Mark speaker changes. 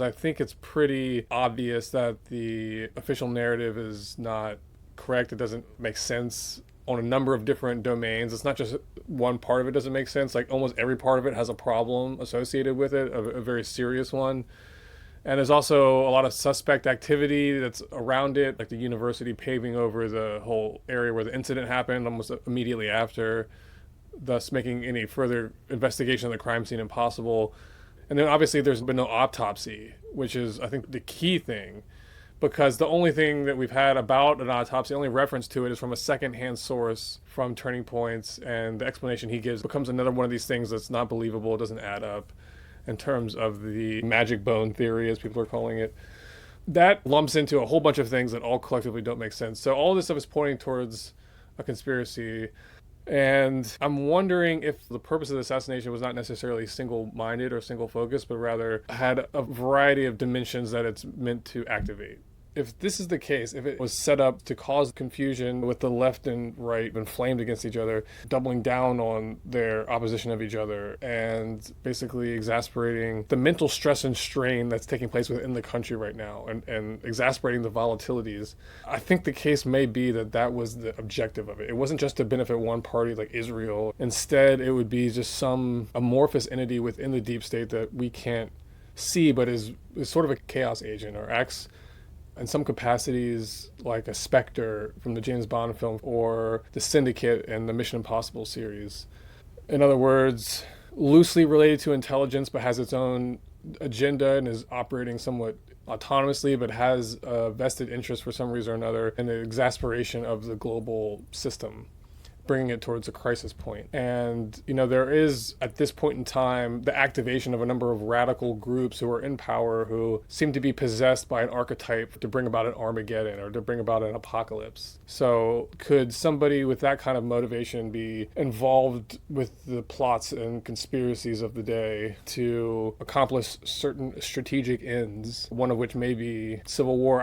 Speaker 1: I think it's pretty obvious that the official narrative is not correct. It doesn't make sense on a number of different domains. It's not just one part of it doesn't make sense. Like almost every part of it has a problem associated with it, a very serious one. And there's also a lot of suspect activity that's around it, like the university paving over the whole area where the incident happened almost immediately after, thus making any further investigation of the crime scene impossible. And then obviously there's been no autopsy, which is, I think, the key thing, because the only thing that we've had about an autopsy, the only reference to it is from a secondhand source from Turning Points, and the explanation he gives becomes another one of these things that's not believable, it doesn't add up in terms of the magic bone theory, as people are calling it. That lumps into a whole bunch of things that all collectively don't make sense. So all this stuff is pointing towards a conspiracy. And I'm wondering if the purpose of the assassination was not necessarily single-minded or single-focused, but rather had a variety of dimensions that it's meant to activate. If this is the case, if it was set up to cause confusion with the left and right inflamed against each other, doubling down on their opposition of each other, and basically exasperating the mental stress and strain that's taking place within the country right now, and exasperating the volatilities, I think the case may be that that was the objective of it. It wasn't just to benefit one party like Israel. Instead, it would be just some amorphous entity within the deep state that we can't see, but is sort of a chaos agent, or acts in some capacities like a Spectre from the James Bond film, or the Syndicate and the Mission Impossible series. In other words, loosely related to intelligence but has its own agenda and is operating somewhat autonomously, but has a vested interest for some reason or another in the exasperation of the global system, bringing it towards a crisis point. And, there is, at this point in time, the activation of a number of radical groups who are in power who seem to be possessed by an archetype to bring about an Armageddon or to bring about an apocalypse. So could somebody with that kind of motivation be involved with the plots and conspiracies of the day to accomplish certain strategic ends, one of which may be civil war?